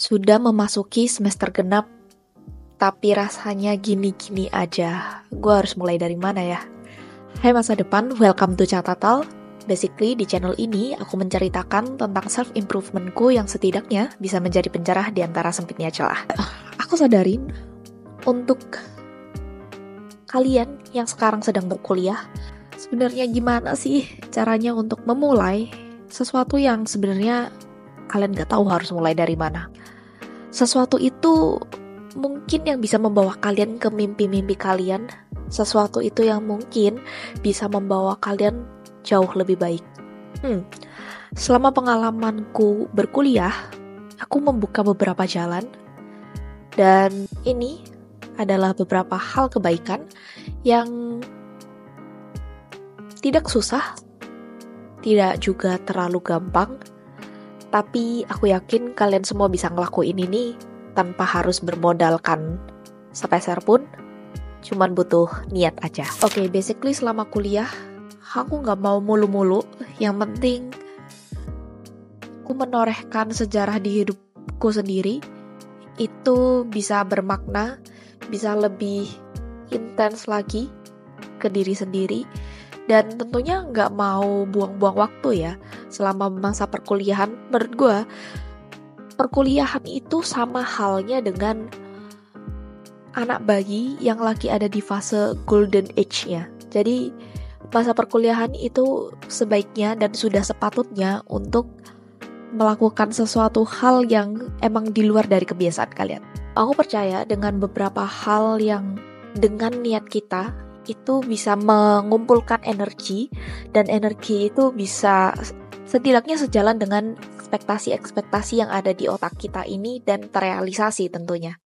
Sudah memasuki semester genap, tapi rasanya gini-gini aja. Gue harus mulai dari mana ya? Hai masa depan, welcome to Catatal. Basically, di channel ini aku menceritakan tentang self-improvementku yang setidaknya bisa menjadi pencerah di antara sempitnya celah. Aku sadarin, untuk kalian yang sekarang sedang berkuliah, sebenarnya gimana sih caranya untuk memulai sesuatu yang sebenarnya kalian gak tahu harus mulai dari mana. Sesuatu itu mungkin yang bisa membawa kalian ke mimpi-mimpi kalian. Sesuatu itu yang mungkin bisa membawa kalian jauh lebih baik. Selama pengalamanku berkuliah, aku membuka beberapa jalan. Dan ini adalah beberapa hal kebaikan yang tidak susah, tidak juga terlalu gampang. Tapi aku yakin kalian semua bisa ngelakuin ini tanpa harus bermodalkan sepeser pun, cuman butuh niat aja. Oke, basically selama kuliah, aku gak mau mulu-mulu. Yang penting, aku menorehkan sejarah di hidupku sendiri. Itu bisa bermakna, bisa lebih intens lagi ke diri sendiri. Dan tentunya gak mau buang-buang waktu ya. Selama masa perkuliahan, menurut gue, perkuliahan itu sama halnya dengan anak bayi yang lagi ada di fase golden age-nya. Jadi, masa perkuliahan itu sebaiknya dan sudah sepatutnya untuk melakukan sesuatu hal yang emang di luar dari kebiasaan kalian. Aku percaya dengan beberapa hal yang dengan niat kita, itu bisa mengumpulkan energi, dan energi itu bisa setidaknya sejalan dengan ekspektasi-ekspektasi yang ada di otak kita ini dan terrealisasi tentunya.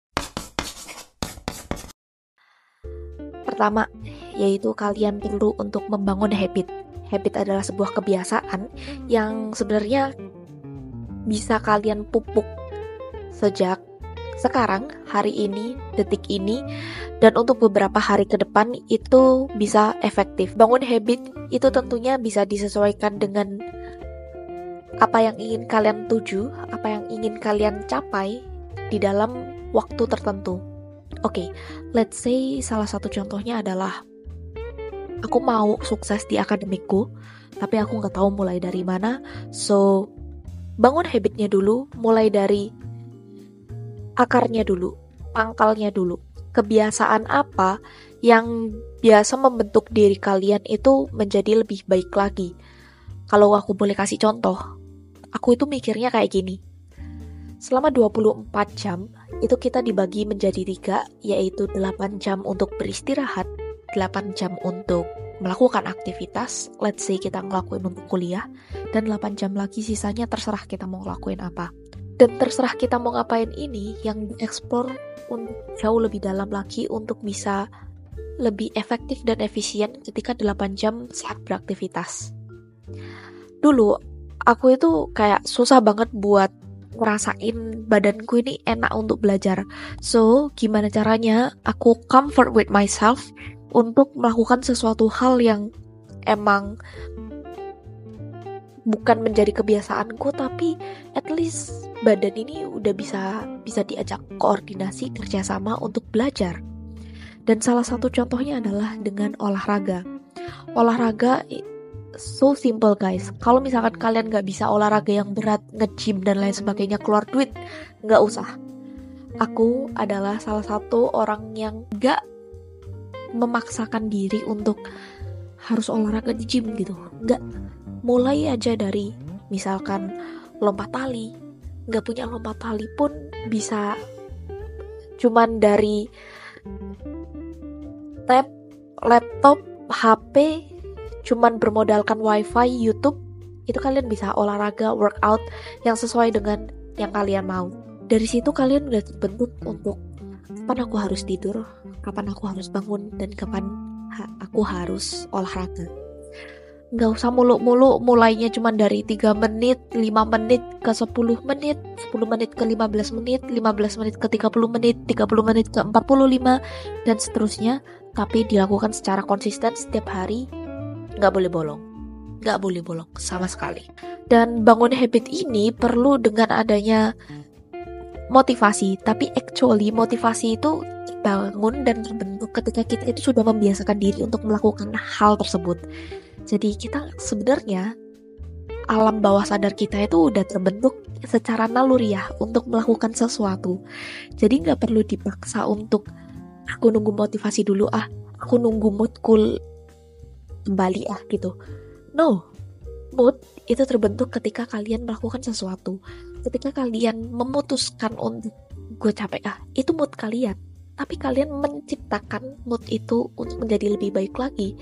Pertama, yaitu kalian perlu untuk membangun habit. Habit adalah sebuah kebiasaan yang sebenarnya bisa kalian pupuk sejak sekarang, hari ini, detik ini, dan untuk beberapa hari ke depan itu bisa efektif. Bangun habit itu tentunya bisa disesuaikan dengan apa yang ingin kalian tuju, apa yang ingin kalian capai di dalam waktu tertentu. Oke, let's say salah satu contohnya adalah aku mau sukses di akademikku, tapi aku nggak tahu mulai dari mana. So, bangun habitnya dulu, mulai dari akarnya dulu, pangkalnya dulu. Kebiasaan apa yang biasa membentuk diri kalian itu menjadi lebih baik lagi. Kalau aku boleh kasih contoh, aku itu mikirnya kayak gini. Selama 24 jam, itu kita dibagi menjadi 3, yaitu 8 jam untuk beristirahat, 8 jam untuk melakukan aktivitas, let's say kita ngelakuin untuk kuliah, dan 8 jam lagi sisanya terserah kita mau ngelakuin apa. Dan terserah kita mau ngapain ini yang dieksplor untuk jauh lebih dalam lagi untuk bisa lebih efektif dan efisien ketika 8 jam saat beraktivitas. Dulu, aku itu kayak susah banget buat ngerasain badanku ini enak untuk belajar. So, gimana caranya aku comfort with myself untuk melakukan sesuatu hal yang emang bukan menjadi kebiasaanku, tapi at least badan ini udah bisa diajak koordinasi kerjasama untuk belajar. Dan salah satu contohnya adalah dengan olahraga. Olahraga so simple guys. Kalau misalkan kalian gak bisa olahraga yang berat, nge-gym dan lain sebagainya, keluar duit, gak usah. Aku adalah salah satu orang yang gak memaksakan diri untuk harus olahraga di gym gitu. Gak. Mulai aja dari misalkan lompat tali. Gak punya lompat tali pun bisa cuman dari tab, laptop, HP, cuman bermodalkan wifi, YouTube, itu kalian bisa olahraga, workout yang sesuai dengan yang kalian mau. Dari situ kalian udah terbentuk untuk kapan aku harus tidur, kapan aku harus bangun, dan kapan aku harus olahraga. Nggak usah mulu-mulu mulainya cuma dari 3 menit, 5 menit ke 10 menit, 10 menit ke 15 menit, 15 menit ke 30 menit, 30 menit ke 45, dan seterusnya. Tapi dilakukan secara konsisten setiap hari, nggak boleh bolong sama sekali. Dan bangun habit ini perlu dengan adanya motivasi, tapi actually motivasi itu bangun dan terbentuk ketika kita itu sudah membiasakan diri untuk melakukan hal tersebut. Jadi kita sebenarnya alam bawah sadar kita itu udah terbentuk secara naluriah untuk melakukan sesuatu. Jadi nggak perlu dipaksa untuk aku nunggu motivasi dulu aku nunggu moodku kembali gitu. No, mood itu terbentuk ketika kalian melakukan sesuatu. Ketika kalian memutuskan untuk gue capek itu mood kalian. Tapi kalian menciptakan mood itu untuk menjadi lebih baik lagi.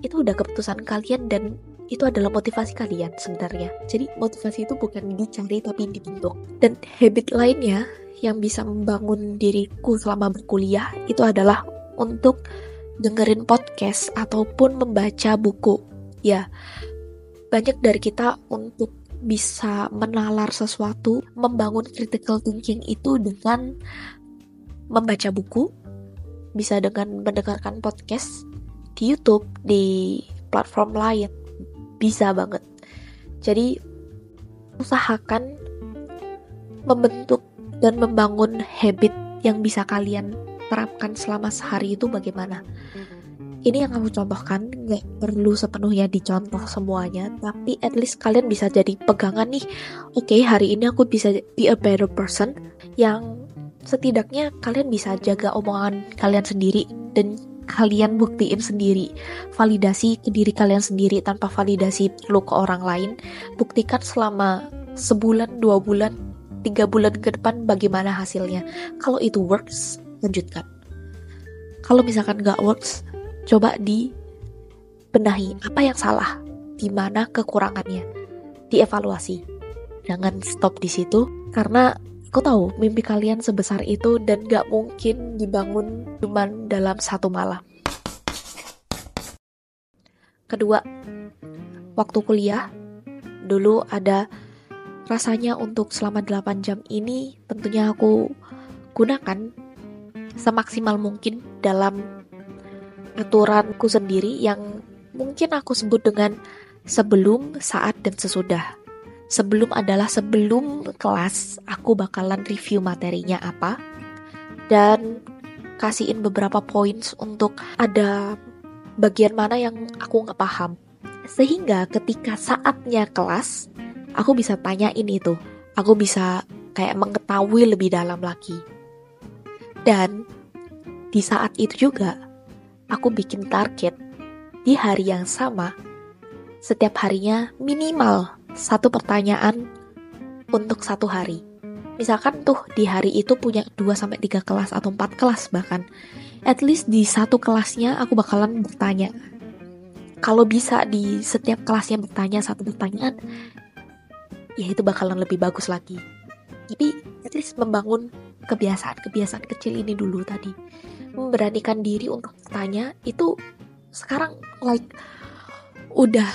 Itu udah keputusan kalian dan itu adalah motivasi kalian sebenarnya. Jadi motivasi itu bukan dicari tapi dibentuk. Dan habit lainnya yang bisa membangun diriku selama berkuliah itu adalah untuk dengerin podcast ataupun membaca buku. Ya, banyak dari kita untuk bisa menalar sesuatu, membangun critical thinking itu dengan membaca buku, bisa dengan mendengarkan podcast di YouTube, di platform lain, bisa banget. Jadi usahakan membentuk dan membangun habit yang bisa kalian terapkan selama sehari itu bagaimana. Ini yang aku contohkan, gak perlu sepenuhnya dicontoh semuanya, tapi at least kalian bisa jadi pegangan nih. Oke, hari ini aku bisa be a better person, yang setidaknya kalian bisa jaga omongan kalian sendiri dan kalian buktiin sendiri, validasi ke diri kalian sendiri tanpa validasi perlu ke orang lain. Buktikan selama sebulan, 2 bulan, 3 bulan ke depan bagaimana hasilnya. Kalau itu works, lanjutkan. Kalau misalkan gak works, coba dibenahi apa yang salah, di mana kekurangannya, dievaluasi. Jangan stop di situ, karena aku tahu mimpi kalian sebesar itu dan gak mungkin dibangun cuma dalam satu malam. Kedua, waktu kuliah, dulu ada rasanya untuk selama 8 jam ini tentunya aku gunakan semaksimal mungkin dalam aturanku sendiri yang mungkin aku sebut dengan sebelum, saat, dan sesudah. Sebelum adalah sebelum kelas, aku bakalan review materinya apa dan kasihin beberapa points untuk ada bagian mana yang aku nggak paham. Sehingga ketika saatnya kelas, aku bisa tanyain itu. Aku bisa kayak mengetahui lebih dalam lagi. Dan di saat itu juga, aku bikin target di hari yang sama, setiap harinya minimal 1 pertanyaan untuk 1 hari. Misalkan tuh di hari itu punya 2-3 kelas atau 4 kelas bahkan. At least di 1 kelasnya aku bakalan bertanya. Kalau bisa di setiap kelasnya bertanya 1 pertanyaan, ya itu bakalan lebih bagus lagi. Tapi at least membangun kebiasaan kecil ini dulu tadi. Memberanikan diri untuk bertanya itu sekarang udah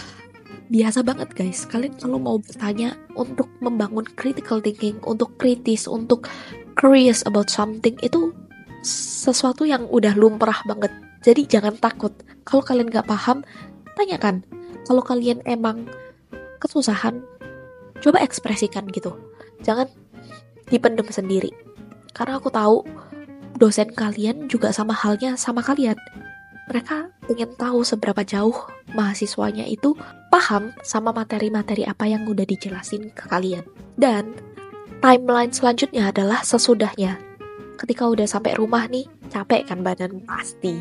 biasa banget guys. Kalian kalau mau bertanya untuk membangun critical thinking, untuk kritis, untuk curious about something, itu sesuatu yang udah lumrah banget. Jadi jangan takut. Kalau kalian gak paham, tanyakan. Kalau kalian emang kesusahan, coba ekspresikan gitu. Jangan dipendam sendiri. Karena aku tahu dosen kalian juga sama halnya sama kalian. Mereka pengen tahu seberapa jauh mahasiswanya itu paham sama materi-materi apa yang udah dijelasin ke kalian. Dan timeline selanjutnya adalah sesudahnya. Ketika udah sampai rumah nih, capek kan badan pasti.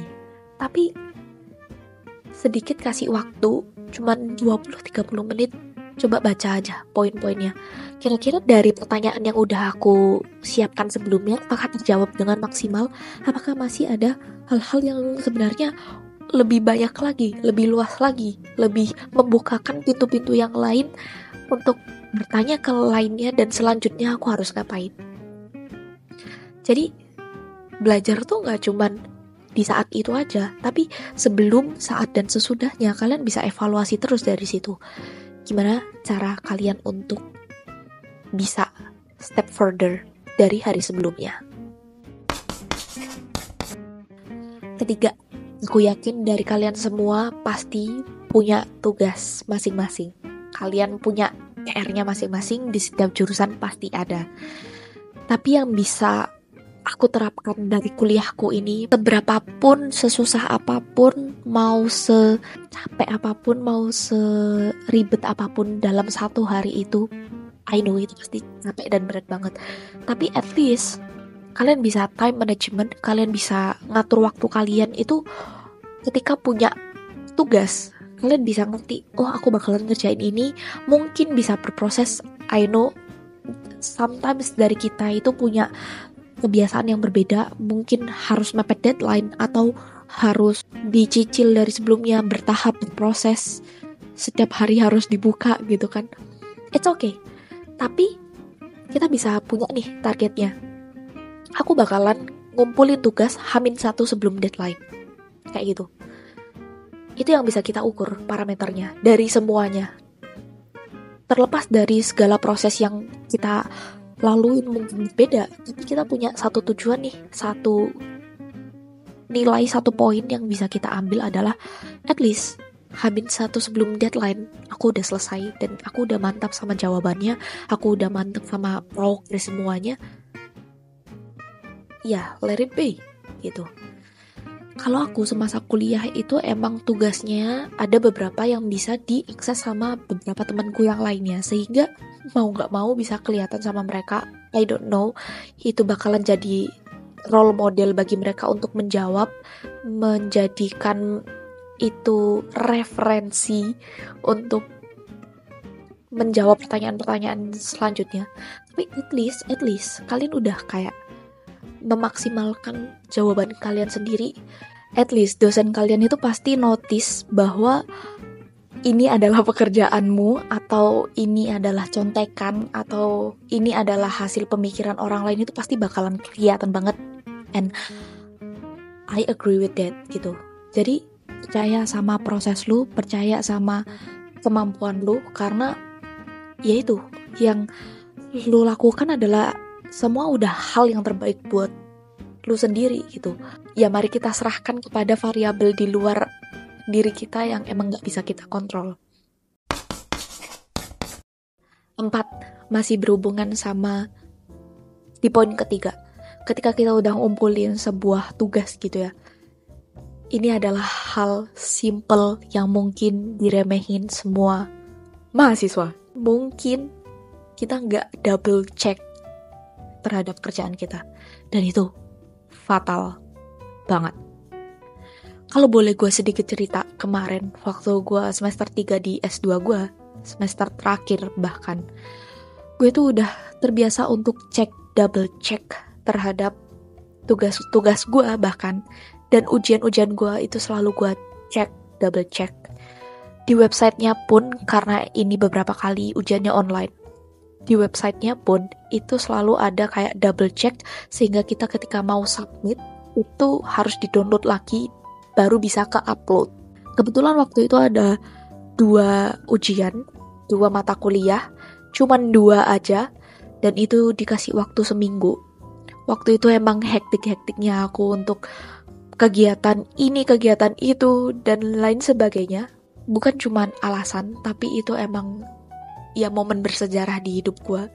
Tapi sedikit kasih waktu, cuman 20-30 menit, coba baca aja poin-poinnya. Kira-kira dari pertanyaan yang udah aku siapkan sebelumnya, apakah terjawab dengan maksimal? Apakah masih ada hal-hal yang sebenarnya lebih banyak lagi, lebih luas lagi, lebih membukakan pintu-pintu yang lain untuk bertanya ke lainnya dan selanjutnya aku harus ngapain? Jadi belajar tuh gak cuman di saat itu aja, tapi sebelum, saat, dan sesudahnya kalian bisa evaluasi terus dari situ. Gimana cara kalian untuk bisa step further dari hari sebelumnya. Ketiga, aku yakin dari kalian semua pasti punya tugas masing-masing. Kalian punya PR-nya masing-masing, di setiap jurusan pasti ada. Tapi yang bisa aku terapkan dari kuliahku ini, seberapapun, sesusah apapun, mau secapek apapun, mau seribet apapun dalam satu hari itu, I know itu pasti capek dan berat banget. Tapi at least kalian bisa time management, kalian bisa ngatur waktu kalian itu ketika punya tugas. Kalian bisa ngerti, oh aku bakalan ngerjain ini, mungkin bisa berproses. I know sometimes dari kita itu punya kebiasaan yang berbeda, mungkin harus mepet deadline atau harus dicicil dari sebelumnya, bertahap, berproses, setiap hari harus dibuka gitu kan. It's okay. Tapi kita bisa punya nih targetnya. Aku bakalan ngumpulin tugas H-1 sebelum deadline. Kayak gitu. Itu yang bisa kita ukur parameternya dari semuanya. Terlepas dari segala proses yang kita laluin mungkin beda, tapi kita punya satu tujuan nih, satu nilai, satu poin yang bisa kita ambil adalah at least H-1 sebelum deadline aku udah selesai dan aku udah mantap sama jawabannya, aku udah mantap sama progres semuanya. Ya, let it be gitu. Kalau aku semasa kuliah itu emang tugasnya ada beberapa yang bisa diakses sama beberapa temanku yang lainnya, sehingga mau gak mau bisa kelihatan sama mereka. I don't know, itu bakalan jadi role model bagi mereka untuk menjawab, menjadikan itu referensi untuk menjawab pertanyaan-pertanyaan selanjutnya. Tapi at least kalian udah kayak memaksimalkan jawaban kalian sendiri. At least dosen kalian itu pasti notice bahwa ini adalah pekerjaanmu, atau ini adalah contekan, atau ini adalah hasil pemikiran orang lain, itu pasti bakalan kelihatan banget. And I agree with that gitu. Jadi percaya sama proses lu, percaya sama kemampuan lu, karena ya itu yang lu lakukan adalah semua udah hal yang terbaik buat lu sendiri gitu. Ya mari kita serahkan kepada variabel di luar diri kita yang emang gak bisa kita kontrol. 4. Masih berhubungan sama di poin ketiga. Ketika kita udah ngumpulin sebuah tugas gitu ya, ini adalah hal simple yang mungkin diremehin semua mahasiswa. Mungkin kita gak double check terhadap kerjaan kita, dan itu fatal banget. Kalau boleh gue sedikit cerita, kemarin waktu gue semester 3 di S2 gue, semester terakhir bahkan, gue tuh udah terbiasa untuk double check terhadap tugas-tugas gue bahkan, dan ujian-ujian gue itu selalu gue double check. Di websitenya pun, karena ini beberapa kali ujiannya online, di websitenya pun itu selalu ada kayak double check, sehingga kita ketika mau submit itu harus di-download lagi baru bisa ke-upload. Kebetulan waktu itu ada 2 ujian, 2 mata kuliah, cuman 2 aja, dan itu dikasih waktu seminggu. Waktu itu emang hektik-hektiknya aku untuk kegiatan ini, kegiatan itu, dan lain sebagainya. Bukan cuman alasan, tapi itu emang ya momen bersejarah di hidup gue.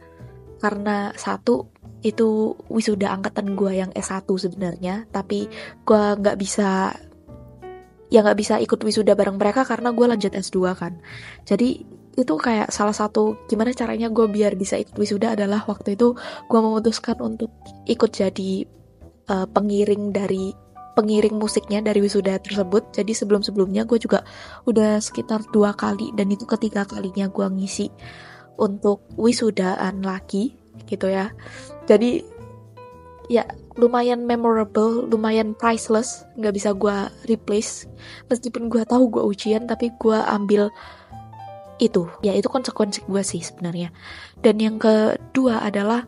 Karena satu, itu wisuda angkatan gue yang S1 sebenarnya, tapi gue gak bisa ikut wisuda bareng mereka karena gue lanjut S2 kan. Jadi itu kayak salah satu gimana caranya gue biar bisa ikut wisuda adalah waktu itu gue memutuskan untuk ikut jadi pengiring musiknya dari wisuda tersebut. Jadi sebelum-sebelumnya gue juga udah sekitar 2 kali, dan itu ketiga kalinya gue ngisi untuk wisudaan lagi gitu ya. Jadi ya lumayan memorable, lumayan priceless, gak bisa gue replace. Meskipun gue tahu gue ujian, tapi gue ambil itu. Ya itu konsekuensi gue sih sebenarnya. Dan yang kedua adalah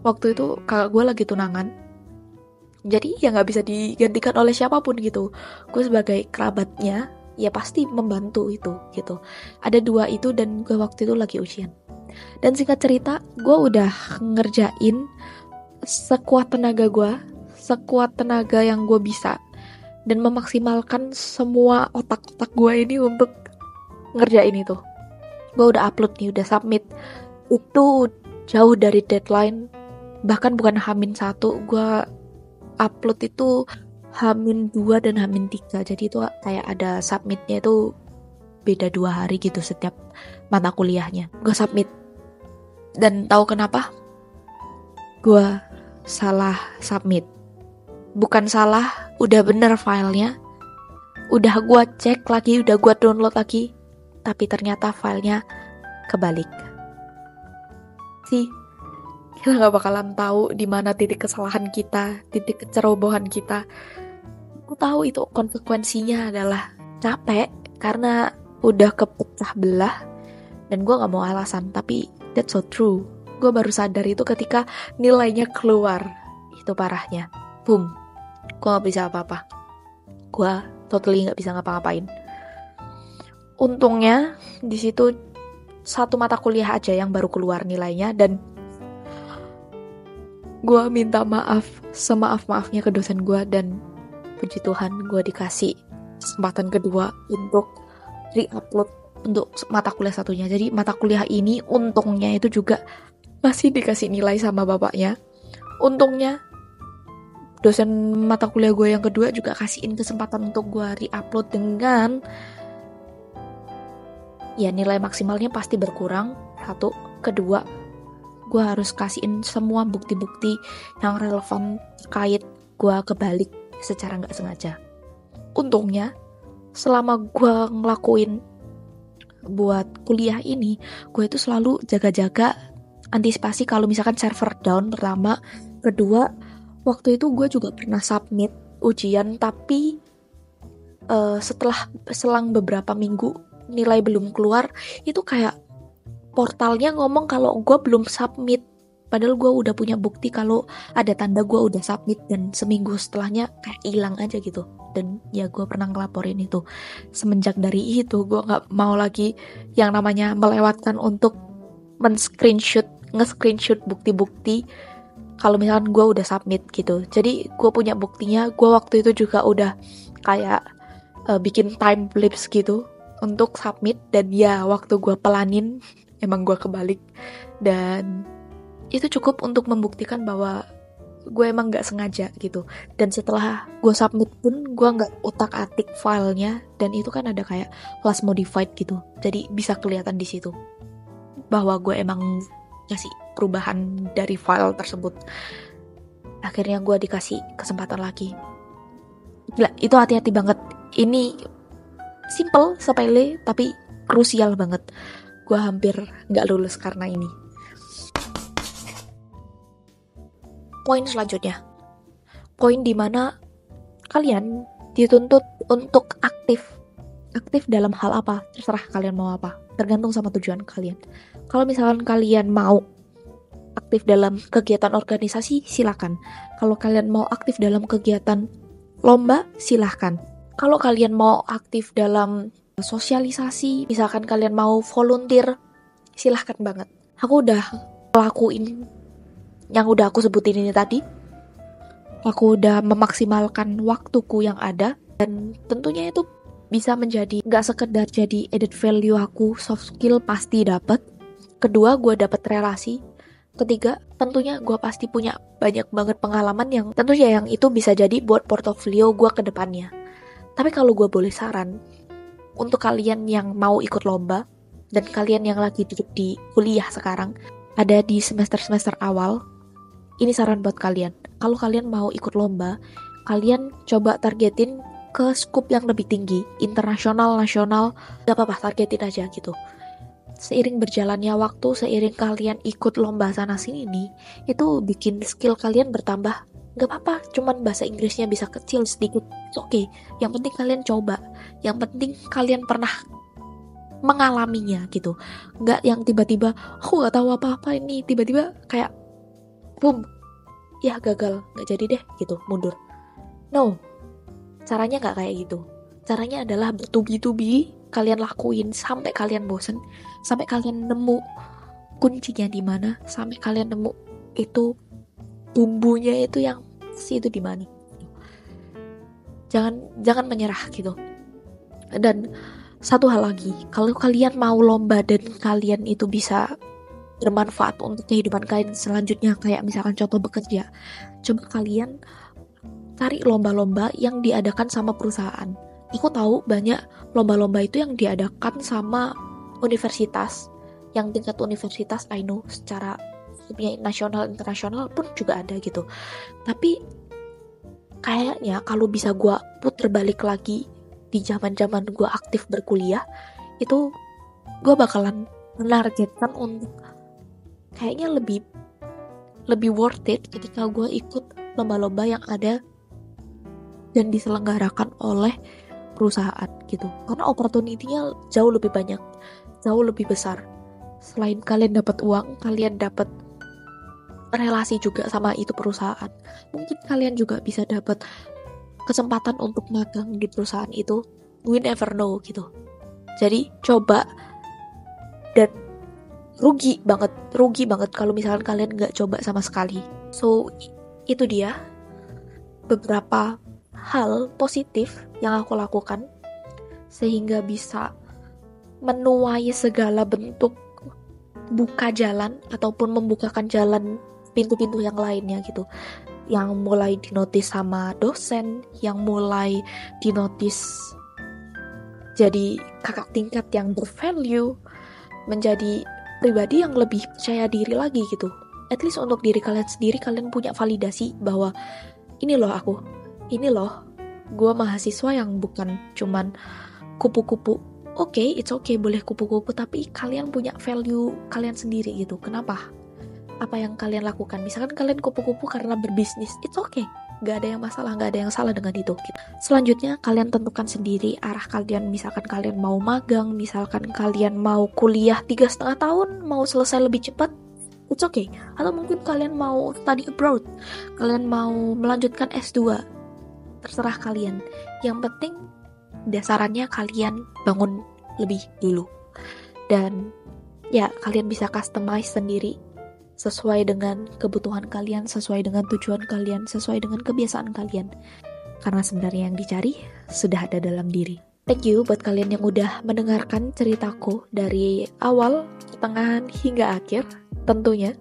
waktu itu kakak gue lagi tunangan. Jadi ya gak bisa digantikan oleh siapapun gitu. Gue sebagai kerabatnya ya pasti membantu itu gitu. Ada 2 itu, dan gue waktu itu lagi ujian. Dan singkat cerita, gue udah ngerjain sekuat tenaga gue, sekuat tenaga yang gue bisa, dan memaksimalkan semua otak-otak gue ini untuk ngerjain itu. Gue udah upload nih, udah submit. Itu jauh dari deadline, Bahkan bukan H-1, gue upload itu H-2 dan H-3. Jadi itu kayak ada submitnya itu beda 2 hari gitu setiap mata kuliahnya. Gue submit. Dan tahu kenapa? Gue salah submit. Bukan salah, udah bener filenya. Udah gue cek lagi, udah gue download lagi. Tapi ternyata filenya kebalik. Sih, kita nggak bakalan tahu di mana titik kesalahan kita, titik kecerobohan kita. Aku tahu itu konsekuensinya adalah capek karena udah kepecah belah, dan gue nggak mau alasan, tapi that's so true. Gue baru sadar itu ketika nilainya keluar. Itu parahnya. Boom. Gue nggak bisa apa-apa. Gue totally nggak bisa ngapa-ngapain. Untungnya di situ satu mata kuliah aja yang baru keluar nilainya, dan gue minta maaf semaaf-maafnya ke dosen gue, dan puji Tuhan gue dikasih kesempatan kedua untuk re-upload untuk mata kuliah satunya. Jadi mata kuliah ini untungnya itu juga masih dikasih nilai sama bapaknya. Untungnya dosen mata kuliah gue yang kedua juga kasihin kesempatan untuk gue re-upload dengan ya nilai maksimalnya pasti berkurang. Satu, kedua, gue harus kasihin semua bukti-bukti yang relevan terkait gue kebalik secara nggak sengaja. Untungnya selama gue ngelakuin buat kuliah ini, gue itu selalu jaga-jaga antisipasi kalau misalkan server down pertama. Kedua, waktu itu gue juga pernah submit ujian, tapi setelah selang beberapa minggu nilai belum keluar, itu kayak portalnya ngomong kalau gue belum submit. Padahal gue udah punya bukti kalau ada tanda gue udah submit, dan seminggu setelahnya kayak hilang aja gitu. Dan ya gue pernah ngelaporin itu. Semenjak dari itu gue gak mau lagi yang namanya melewatkan untuk nge-screenshot bukti-bukti kalau misalkan gue udah submit gitu. Jadi gue punya buktinya. Gue waktu itu juga udah kayak bikin time lapse gitu untuk submit, dan ya waktu gue pelanin emang gue kebalik, dan itu cukup untuk membuktikan bahwa gue emang gak sengaja gitu. Dan setelah gue submit pun gue gak utak-atik filenya, dan itu kan ada kayak class modified gitu, jadi bisa kelihatan di situ bahwa gue emang ngasih perubahan dari file tersebut. Akhirnya gue dikasih kesempatan lagi. Gila, itu hati-hati banget. Ini simple, sepele, tapi krusial banget. Gue hampir gak lulus karena ini. Poin selanjutnya, poin dimana kalian dituntut untuk aktif dalam hal apa, terserah kalian mau apa, tergantung sama tujuan kalian. Kalau misalkan kalian mau aktif dalam kegiatan organisasi, silakan. Kalau kalian mau aktif dalam kegiatan lomba, silahkan. Kalau kalian mau aktif dalam sosialisasi, misalkan kalian mau volunteer, silahkan banget. Aku udah ngelakuin yang udah aku sebutin ini tadi. Aku udah memaksimalkan waktuku yang ada, dan tentunya itu bisa menjadi gak sekedar jadi added value aku, soft skill pasti dapet. Kedua, gue dapet relasi. Ketiga, tentunya gue pasti punya banyak banget pengalaman yang tentunya yang itu bisa jadi buat portofolio gue ke depannya. Tapi kalau gue boleh saran, untuk kalian yang mau ikut lomba, dan kalian yang lagi duduk di kuliah sekarang, ada di semester-semester awal, ini saran buat kalian. Kalau kalian mau ikut lomba, kalian coba targetin ke skup yang lebih tinggi, internasional, nasional, gak apa-apa, targetin aja gitu. Seiring berjalannya waktu, seiring kalian ikut lomba sana-sini nih, itu bikin skill kalian bertambah. Gak apa-apa, cuman bahasa Inggrisnya bisa kecil sedikit, it's okay. Yang penting kalian coba, yang penting kalian pernah mengalaminya gitu. Gak yang tiba-tiba, aku gak tahu apa-apa ini, tiba-tiba kayak boom, ya gagal, gak jadi deh gitu, mundur. No, caranya gak kayak gitu. Caranya adalah bertubi-tubi kalian lakuin sampai kalian bosen, sampai kalian nemu kuncinya di mana, sampai kalian nemu itu bumbunya itu yang itu di mana. Jangan menyerah gitu. Dan satu hal lagi, kalau kalian mau lomba dan kalian itu bisa bermanfaat untuk kehidupan kalian selanjutnya. Kayak misalkan contoh bekerja, coba kalian cari lomba-lomba yang diadakan sama perusahaan. Aku tahu banyak lomba-lomba itu yang diadakan sama universitas, yang tingkat universitas, I know, secara nasional internasional pun juga ada gitu. Tapi kayaknya kalau bisa gue puter balik lagi di zaman-zaman gue aktif berkuliah, itu gue bakalan menargetkan untuk kayaknya lebih worth it ketika gue ikut lomba-lomba yang ada dan diselenggarakan oleh perusahaan gitu, karena opportunity-nya jauh lebih banyak, jauh lebih besar. Selain kalian dapat uang, kalian dapat relasi juga sama itu perusahaan. Mungkin kalian juga bisa dapat kesempatan untuk magang di perusahaan itu. We never know gitu. Jadi coba, dan rugi banget kalau misalkan kalian nggak coba sama sekali. So itu dia beberapa hal positif yang aku lakukan sehingga bisa menuai segala bentuk buka jalan ataupun membukakan jalan pintu-pintu yang lainnya gitu, yang mulai dinotis sama dosen, yang mulai dinotis jadi kakak tingkat yang bervalue, menjadi pribadi yang lebih percaya diri lagi gitu. At least untuk diri kalian sendiri, kalian punya validasi bahwa ini loh aku, ini loh gue mahasiswa yang bukan cuman kupu-kupu. Oke, it's okay boleh kupu-kupu, tapi kalian punya value kalian sendiri gitu. Kenapa? Apa yang kalian lakukan? Misalkan kalian kupu-kupu karena berbisnis, it's okay, gak ada yang masalah, gak ada yang salah dengan itu gitu. Selanjutnya kalian tentukan sendiri arah kalian. Misalkan kalian mau magang, misalkan kalian mau kuliah 3,5 tahun, mau selesai lebih cepat, it's okay. Atau mungkin kalian mau study abroad, kalian mau melanjutkan S2, terserah kalian. Yang penting dasarannya kalian bangun lebih dulu, dan ya kalian bisa customize sendiri sesuai dengan kebutuhan kalian, sesuai dengan tujuan kalian, sesuai dengan kebiasaan kalian, karena sebenarnya yang dicari sudah ada dalam diri. Thank you buat kalian yang udah mendengarkan ceritaku dari awal, pertengahan hingga akhir tentunya.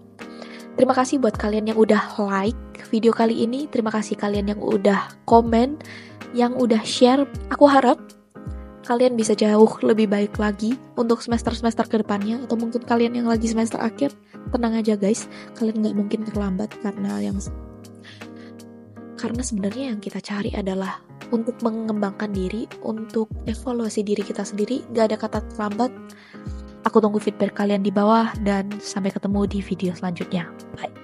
Terima kasih buat kalian yang udah like video kali ini. Terima kasih kalian yang udah komen, yang udah share. Aku harap kalian bisa jauh lebih baik lagi untuk semester-semester kedepannya. Atau mungkin kalian yang lagi semester akhir, tenang aja guys, kalian gak mungkin terlambat. Karena sebenarnya yang kita cari adalah untuk mengembangkan diri, untuk evaluasi diri kita sendiri. Gak ada kata terlambat. Aku tunggu feedback kalian di bawah, dan sampai ketemu di video selanjutnya. Bye.